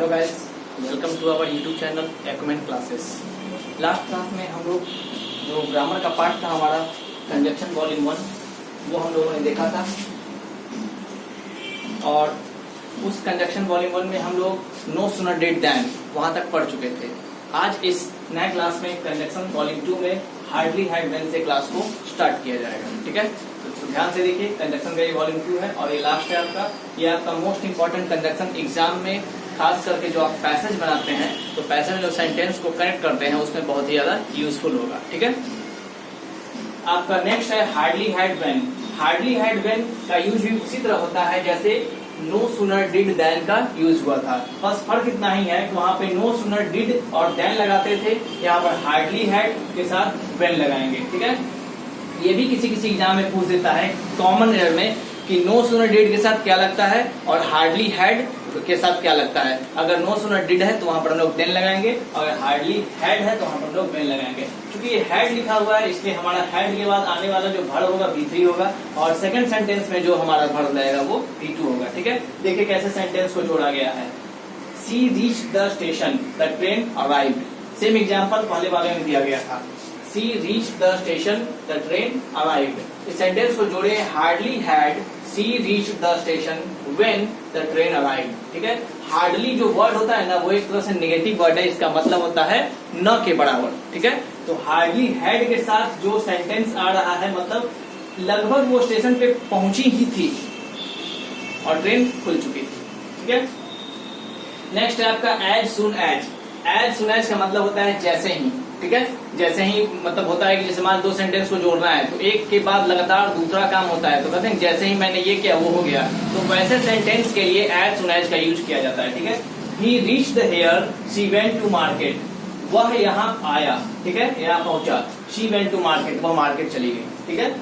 Guys, welcome to our YouTube channel एक्मेंट classes. Last class में हम लोग जो ग्रामर का पार्ट था हमारा कंजक्शन वॉल्यूम 1 वो हम लोगों ने देखा था, और उस कंजक्शन वॉल्यूम 1 में हम लोग नो सूनर डिड दैन वहां तक पढ़ चुके थे। आज इस नए क्लास में कंजक्शन वॉल्यूम 2 में हार्डली हैड व्हेन से क्लास को स्टार्ट किया जाएगा। ठीक है, तो ध्यान से देखिए, कंजक्शन का ये वॉल्यूम 2 है और ये लास्ट है आपका। ये आपका मोस्ट इंपॉर्टेंट कंजक्शन एग्जाम में, खास करके जो आप पैसेज बनाते हैं तो पैसेज में जो सेंटेंस को कनेक्ट करते हैं उसमें बहुत ही ज्यादा यूजफुल होगा। ठीक है, आपका नेक्स्ट है hardly had when. Hardly had when का यूज भी उसी तरह होता है जैसे नो सूनर डिड दैन का यूज हुआ था, बस फर्क इतना ही है कि वहां पे नो सूनर डिड और दैन लगाते थे, यहाँ पर हार्डली हैड के साथ व्हेन लगाएंगे। ठीक है, ये भी किसी किसी एग्जाम में पूछ देता है कॉमन एयर में कि नो सूनर डिड के साथ क्या लगता है और हार्डली हैड के साथ क्या लगता है। अगर नो सूनर डिड है तो वहां पर हम लोग देन लगाएंगे, और हार्डली हैड है तो वहां पर हम लोग वेन लगाएंगे। क्योंकि ये हैड लिखा हुआ है इसलिए हमारा हैड के बाद आने वाला जो वर्ब होगा V3 होगा, और सेकंड सेंटेंस में जो हमारा वर्ब रहेगा वो V2 होगा। ठीक है, देखिए कैसे सेंटेंस को जोड़ा गया है। She reach the station, the train arrived. Same example पहले वाले में दिया गया था। She reach the station, the train arrived. इस सेंटेंस को जोड़े hardly had she reach the station when the train arrived. ठीक है, हार्डली जो वर्ड होता है ना वो एक तरह से नेगेटिव वर्ड है, इसका मतलब होता है न के बराबर। ठीक है, तो हार्डली हैड के साथ जो सेंटेंस आ रहा है मतलब लगभग वो स्टेशन पे पहुंची ही थी और ट्रेन खुल चुकी थी। ठीक है, नेक्स्ट है आपका as soon as. As soon as का मतलब होता है जैसे ही। ठीक है, जैसे ही मतलब होता है कि जैसे मान दो सेंटेंस को जोड़ना है तो एक के बाद लगातार दूसरा काम होता है, तो कहते हैं जैसे ही मैंने ये किया वो हो गया। तो वैसे सेंटेंस के लिए एज सुन एज का यूज किया जाता है। ठीक है, he reach the here, she went to market. वह यहाँ आया, ठीक है, यहाँ पहुंचा। शी वेंट टू मार्केट, वह मार्केट चली गई। ठीक है,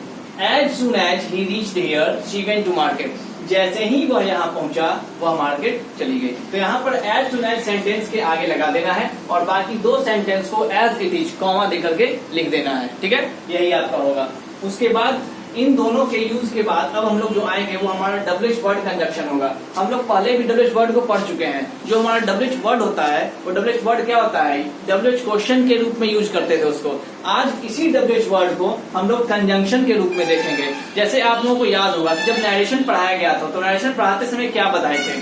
as soon as he reached here, she went to market. जैसे ही वह यहाँ पहुंचा वह मार्केट चली गई। तो यहाँ पर एज सुन एज सेंटेंस के आगे लगा देना है और बाकी दो सेंटेंस को एज इट इज कॉमा देकर के लिख देना है। ठीक है, यही आपका होगा। उसके बाद इन दोनों के यूज के बाद अब हम लोग जो आएंगे वो हमारा डब्लिश वर्ड कंजक्शन होगा। हम लोग पहले भी डब्लिश वर्ड को पढ़ चुके हैं। जो हमारा डब्लिश वर्ड होता है वो डब्लिश वर्ड क्या होता है, डब्लिश क्वेश्चन के रूप में यूज करते थे उसको। आज इसी डब्लिश वर्ड को हम लोग कंजंक्शन के रूप में देखेंगे। जैसे आप लोगों को याद होगा कि जब नरेशन पढ़ाया गया था तो नरेशन पढ़ाते समय क्या बताए थे,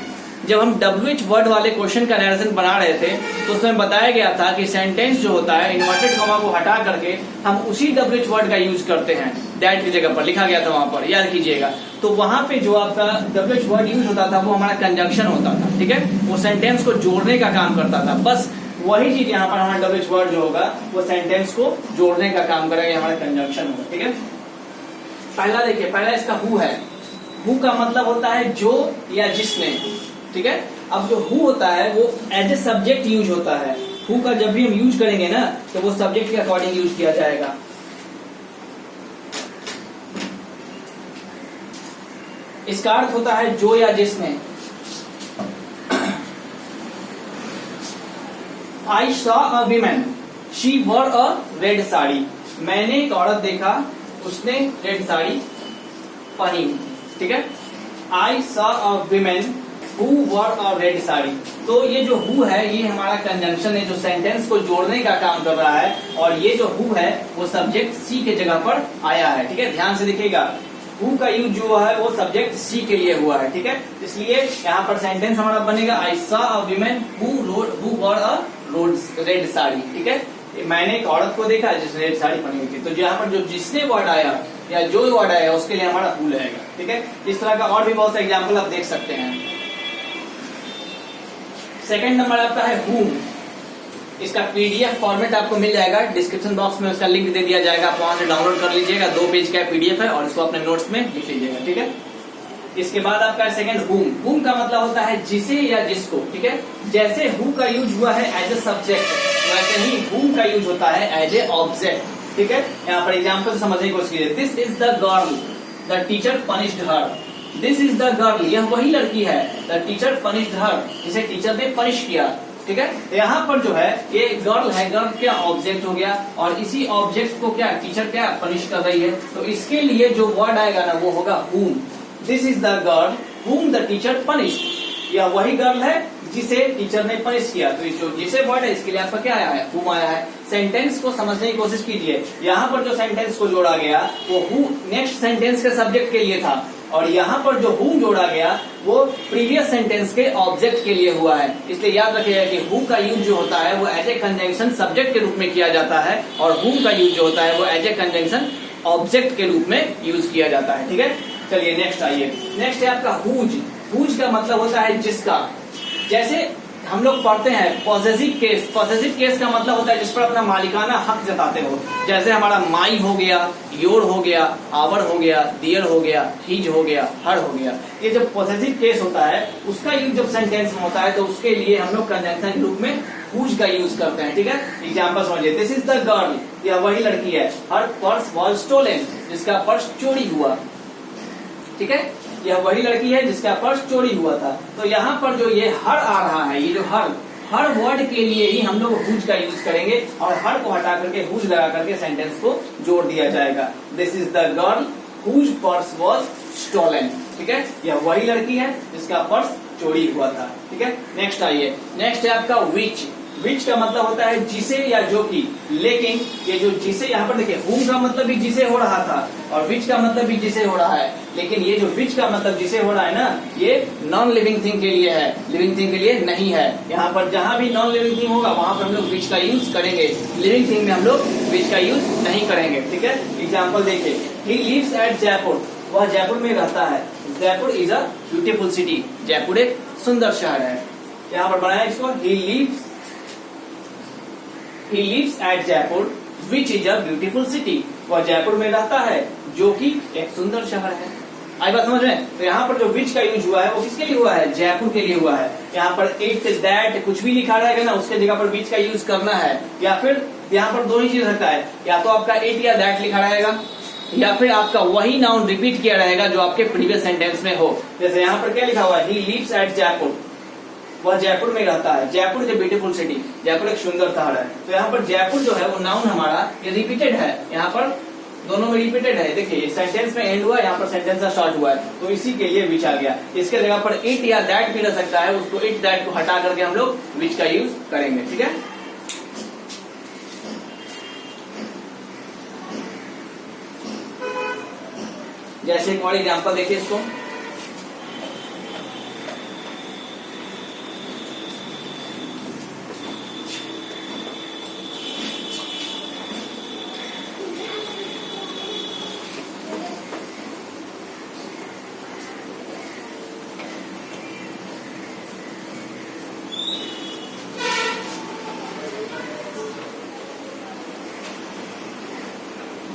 जब हम डब्ल्यूएच वर्ड वाले क्वेश्चन का नरेशन बना रहे थे तो उसमें बताया गया था कि सेंटेंस जो होता है इन्वर्टेड कॉमा को हटा करके हम उसी डब्ल्यूएच वर्ड का यूज करते हैं। दैट की जगह पर लिखा गया था, वहां पर याद कीजिएगा। तो वहां पे जो आपका डब्ल्यूएच वर्ड यूज होता था वो हमारा कंजंक्शन होता था। ठीक है, वो सेंटेंस को जोड़ने का काम करता था। बस वही चीज यहाँ पर हमारा डब्ल्यूएच वर्ड जो होगा वो सेंटेंस को जोड़ने का काम करेगा, हमारा कंजंक्शन होगा। ठीक है, पहला देखिए, पहला इसका हु है। हु का मतलब होता है जो या जिसने। ठीक है, अब जो हु होता है वो एज ए सब्जेक्ट यूज होता है। हु का जब भी हम यूज करेंगे ना तो वो सब्जेक्ट के अकॉर्डिंग यूज किया जाएगा। इसका अर्थ होता है जो या जिसने। I saw a women, she war a red sari. मैंने एक औरत देखा, उसने रेड साड़ी पहनी। ठीक है, I saw a women who war a red sari. तो ये जो हु है ये हमारा कंजंक्शन है जो सेंटेंस को जोड़ने का काम कर रहा है, और ये जो हु है वो सब्जेक्ट सी के जगह पर आया है। ठीक है, ध्यान से देखिएगा, हु का यूज जो है वो सब्जेक्ट सी के लिए हुआ है। ठीक है, इसलिए यहाँ पर सेंटेंस हमारा बनेगा I saw a women who war a red sari. ठीक है, मैंने एक औरत को देखा जिसने रेड साड़ी पहनी हुई थी। तो यहाँ पर जो जिसने वर्ड आया या जो वर्ड आया उसके लिए हमारा हु रहेगा। ठीक है, इस तरह का और भी बहुत सा एग्जाम्पल आप देख सकते हैं। सेकेंड नंबर आपका है हूम। इसका पीडीएफ फॉर्मेट आपको मिल जाएगा, डिस्क्रिप्शन बॉक्स में उसका लिंक दे दिया जाएगा, आप वहां से डाउनलोड कर लीजिएगा। 2 पेज का पीडीएफ है और इसको अपने नोट्स में लिख लीजिएगा। ठीक है, इसके बाद आपका सेकंड हूम। हूम का मतलब होता है जिसे या जिसको। ठीक है, जैसे हु का यूज हुआ है एज ए सब्जेक्ट वैसे ही हूम का यूज होता है एज ए ऑब्जेक्ट। ठीक है, यहाँ पर एग्जाम्पल समझने की कोशिश कीजिए। This is the girl, the teacher punished her. This is the girl, यह वही लड़की है, द टीचर पनिश्ड हर, जिसे टीचर ने पनिश किया। ठीक है, यहाँ पर जो है ये गर्ल है, गर्ल क्या ऑब्जेक्ट हो गया, और इसी ऑब्जेक्ट को क्या टीचर क्या पनिश कर रही है। तो इसके लिए जो वर्ड आएगा ना वो होगा whom। This is the girl whom the teacher punished. यह वही गर्ल है जिसे टीचर ने पनिश किया। तो जो जिसे वर्ड है इसके लिए आपका क्या आया है, whom आया है। सेंटेंस को समझने की कोशिश कीजिए। यहाँ पर जो सेंटेंस को जोड़ा गया वो who नेक्स्ट सेंटेंस के सब्जेक्ट के लिए था, और यहाँ पर जो whom जोड़ा गया वो प्रीवियस सेंटेंस के ऑब्जेक्ट के लिए हुआ है। इसलिए याद रखिएगा कि who का यूज जो होता है वो एज ए कंजंक्शन सब्जेक्ट के रूप में किया जाता है, और whom का यूज जो होता है वो एज ए कंजंक्शन ऑब्जेक्ट के रूप में यूज किया जाता है। ठीक है, चलिए नेक्स्ट आइए। नेक्स्ट है आपका हुज। हुज का मतलब होता है जिसका। जैसे हम लोग पढ़ते हैं पॉसेसिव केस। पॉसेसिव केस का मतलब होता है जिस पर अपना मालिकाना हक जताते हो। जैसे हमारा माई हो गया, योर हो गया, आवर हो गया, डियर हो गया, हिज हो गया, हर हो गया। ये जब पॉसेसिव केस होता है उसका यूज जब सेंटेंस में होता है तो उसके लिए हम लोग कंजंक्शन के रूप में हुज का यूज करते हैं। ठीक है, एग्जाम्पल समझिए। दिस इज द गर्ल, यह वही लड़की है। हर पर्स वॉज स्टोलन, जिसका पर्स चोरी हुआ। ठीक है, यह वही लड़की है जिसका पर्स चोरी हुआ था। तो यहाँ पर जो ये हर आ रहा है, ये जो हर वर्ड के लिए ही हम लोग हुज का यूज करेंगे, और हर को हटा करके हुज लगा करके सेंटेंस को जोड़ दिया जाएगा। This is the girl whose purse was stolen. ठीक है, यह वही लड़की है जिसका पर्स चोरी हुआ था। ठीक है, नेक्स्ट आइए। नेक्स्ट है आपका विच। विच का मतलब होता है जिसे या जो कि। लेकिन ये जो जिसे यहाँ पर देखिए, whom का मतलब भी जिसे हो रहा था और विच का मतलब भी जिसे हो रहा है, लेकिन ये जो विच का मतलब जिसे हो रहा है ना, ये नॉन लिविंग थिंग के लिए है, लिविंग थिंग के लिए नहीं है। यहाँ पर जहां भी नॉन लिविंग थिंग होगा वहां पर हम लोग विच का यूज करेंगे, लिविंग थिंग में हम लोग विच का यूज नहीं करेंगे। ठीक है, एग्जाम्पल देखिए। ही लिव्स एट जयपुर, वह जयपुर में रहता है। Jaipur is a beautiful city, Jaipur एक सुंदर शहर है। यहाँ पर बनाया इसको, He lives at Jaipur, which is a beautiful city. वह जयपुर में रहता है जो कि एक सुंदर शहर है। आई बात समझ में? तो यहाँ पर जो विच का यूज हुआ है वो किसके लिए हुआ है, जयपुर के लिए हुआ है। यहाँ पर इट दैट कुछ भी लिखा रहेगा ना, उसके जगह पर विच का यूज करना है। या फिर यहाँ पर दो ही चीज रहता है, या तो आपका इट या दैट लिखा रहेगा, या फिर आपका वही नाउन रिपीट किया रहेगा जो आपके प्रीवियस सेंटेंस में हो। जैसे यहाँ पर क्या लिखा हुआ है, ही लिव्स एट जयपुर, वह जयपुर में रहता है। Jaipur is a beautiful city, Jaipur एक सुंदर शहर है। तो यहाँ पर जयपुर जो है वो नाउन हमारा ये रिपीटेड है, यहाँ पर दोनों में रिपीटेड है। देखिए सेंटेंस में एंड हुआ, यहाँ पर सेंटेंस का स्टार्ट हुआ है, तो इसी के लिए विच आ गया। इसके जगह पर इट या दैट भी रह सकता है, उसको इट दैट को हटा करके हम लोग विच का यूज करेंगे। ठीक है, जैसे एक और एग्जाम्पल देखिए इसको।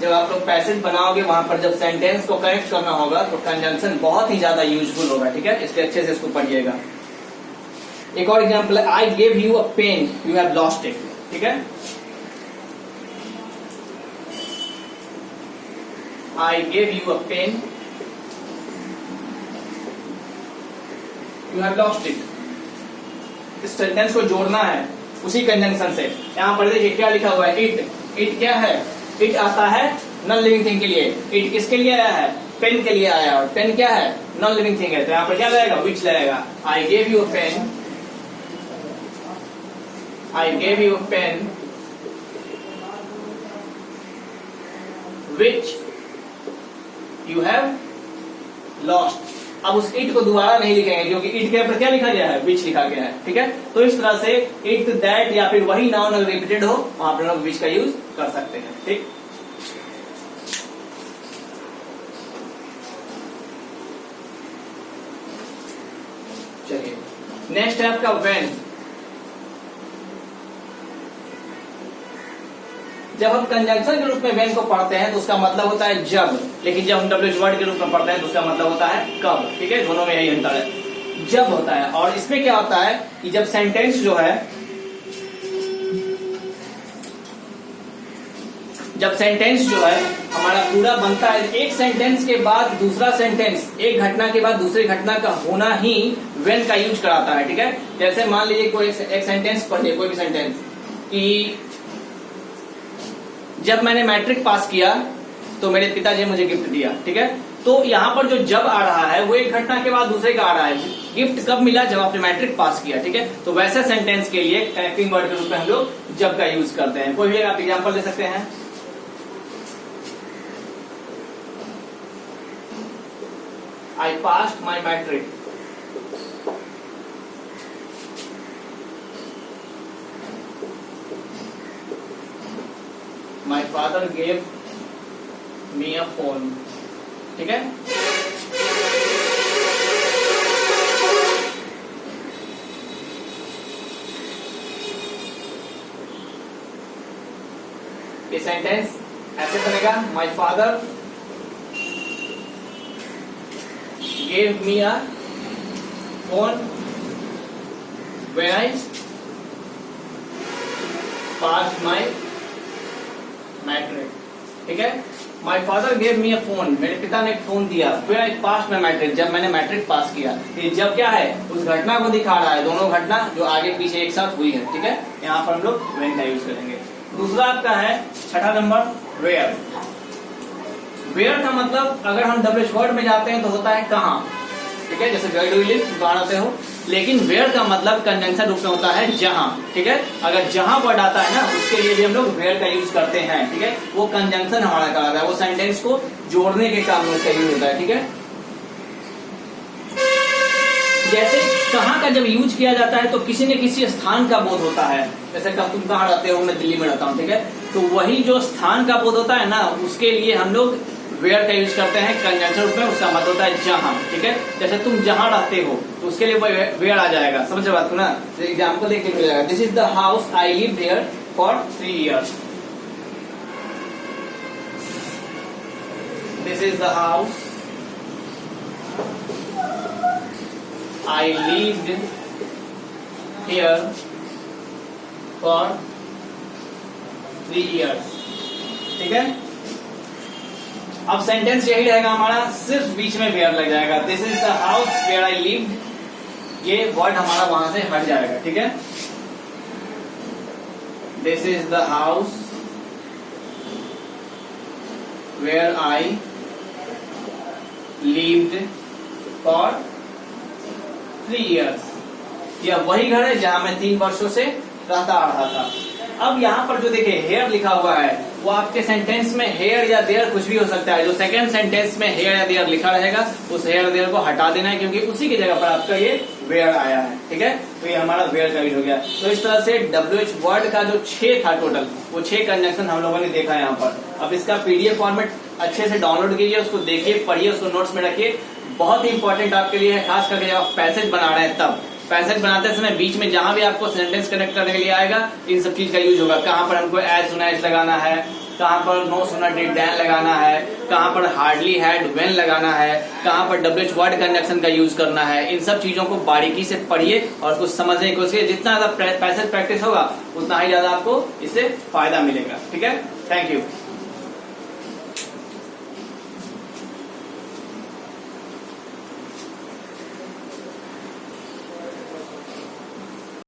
जब आप लोग पैसेज बनाओगे वहां पर जब सेंटेंस को कनेक्ट करना होगा तो कंजंक्शन बहुत ही ज्यादा यूजफुल होगा। ठीक है, इसलिए अच्छे से इसको पढ़िएगा। एक और एग्जांपल है, I gave you a pen, you have lost it. ठीक है, I gave you a pen, you have lost it. इस सेंटेंस को जोड़ना है उसी कंजंक्शन से। यहाँ पर देखिए क्या लिखा हुआ है, इट। इट क्या है, इट आता है नॉन लिविंग थिंग के लिए। इट किसके लिए आया है, पेन के लिए आया, और पेन क्या है, नॉन लिविंग थिंग है। तो यहाँ पर क्या लगेगा, विच लगेगा। I gave you a pen, I gave you a pen which you have lost. अब उस इट को दोबारा नहीं लिखेंगे क्योंकि इट के ऊपर क्या लिखा गया है, विच लिखा गया है। ठीक है, तो इस तरह से इट दैट या फिर वही नाउन अगर रिपीटेड हो वहां पर लोग विच का यूज कर सकते हैं। ठीक, चलिए नेक्स्ट है आपका व्हेन। जब हम कंजंक्शन के रूप में व्हेन को पढ़ते हैं तो उसका मतलब होता है जब, लेकिन जब हम डब्ल्यूएच वर्ड के रूप में पढ़ते हैं तो उसका मतलब होता है कब। ठीक है, दोनों में यही अंतर है, जब होता है। और इसमें क्या होता है कि जब सेंटेंस जो है, जब सेंटेंस जो है हमारा पूरा बनता है, एक सेंटेंस के बाद दूसरा सेंटेंस, एक घटना के बाद दूसरी घटना का होना ही व्हेन का यूज कराता है। ठीक है, जैसे मान लीजिए कोई एक सेंटेंस पढ़िए, कोई भी सेंटेंस कि जब मैंने मैट्रिक पास किया तो मेरे पिताजी ने मुझे गिफ्ट दिया। ठीक है, तो यहाँ पर जो जब आ रहा है वो एक घटना के बाद दूसरे का आ रहा है। गिफ्ट कब मिला? जब आपने मैट्रिक पास किया, ठीक है। तो वैसे सेंटेंस के लिए कनेक्टिंग वर्ड के रूप में हम लोग जब का यूज करते हैं। कोई भी आप एग्जांपल दे सकते हैं। I passed my matric. My father gave me a phone. ठीक है। ये सेंटेंस ऐसे बनेगा, My father gave me a phone when I passed my matric. ठीक है। My father gave me a phone, मेरे पिता ने एक फोन दिया when I passed my matric, जब मैंने मैट्रिक पास किया। ये जब क्या है? उस घटना को दिखा रहा है, दोनों घटना जो आगे पीछे एक साथ हुई है, ठीक है। यहाँ पर हम लोग when का यूज करेंगे। दूसरा आपका है छठा नंबर where। where का मतलब अगर हम WH वर्ड में जाते हैं तो होता है कहाँ, ठीक है। जैसे where do you live, कहाँ रहते हो। लेकिन where का मतलब कंजंक्शन रूप में होता है जहां, ठीक है। अगर जहां वर्ड आता है ना, उसके लिए भी हम लोग where का यूज करते हैं, ठीक है। वो कंजंक्शन हमारा कहलाता है, वो सेंटेंस को जोड़ने के काम में उसका यूज होता है, ठीक है। जैसे कहाँ का जब यूज किया जाता है तो किसी न किसी स्थान का बोध होता है। जैसे तुम कहाँ रहते हो, मैं दिल्ली में रहता हूँ, ठीक है। तो वही जो स्थान का बोध होता है ना, उसके लिए हम लोग वेयर का यूज करते हैं कंजंक्शन रूप में, उसका मतलब होता है जहां, ठीक है। जैसे तुम जहां रहते हो तो उसके लिए वेयर आ जाएगा, समझ बात को ना। एग्जाम्पल देख के मिल जाएगा, this is the house I live there for 3 years। This is the house I lived here for 3 years, ठीक है। अब सेंटेंस यही रहेगा हमारा, सिर्फ बीच में वेयर लग जाएगा। This is the house where I lived, ये वर्ड हमारा वहां से हट जाएगा, ठीक है। This is the house where I lived for 3 years। यह वही घर है जहां मैं 3 वर्षों से रहता आ रहा था। अब यहाँ पर जो देखिए हेयर लिखा हुआ है, वो आपके सेंटेंस में हेयर या देयर कुछ भी हो सकता है। जो सेकंड सेंटेंस में हेयर या देयर लिखा रहेगा, उस हेयर देयर को हटा देना है, क्योंकि उसी की जगह पर आपका ये वेयर आया है, ठीक है। तो ये हमारा वेयर का यूज हो गया। तो इस तरह से WH वर्ड का जो 6 था टोटल, वो 6 कंजंक्शन हम लोगों ने देखा यहाँ पर। अब इसका PDF फॉर्मेट अच्छे से डाउनलोड कीजिए, उसको देखिए, पढ़िए, उसको नोट्स में रखिए। बहुत ही इंपॉर्टेंट आपके लिए है, खास करके जब आप पैसेज बना रहे हैं तब। पैसेज बनाते समय बीच में जहां भी आपको सेंटेंस कनेक्ट करने के लिए आएगा, इन सब चीज का यूज होगा। कहां पर हमको एज सुना एज लगाना है, कहां पर नो सुना डिड डैन लगाना है, कहां पर हार्डली हैड व्हेन लगाना है, कहां पर WH वर्ड कंजंक्शन का यूज करना है। इन सब चीजों को बारीकी से पढ़िए और उसको समझने की कोशिश कीजिए। जितना ज्यादा पैसेज प्रैक्टिस होगा, उतना ही ज्यादा आपको इससे फायदा मिलेगा, ठीक है। Thank you.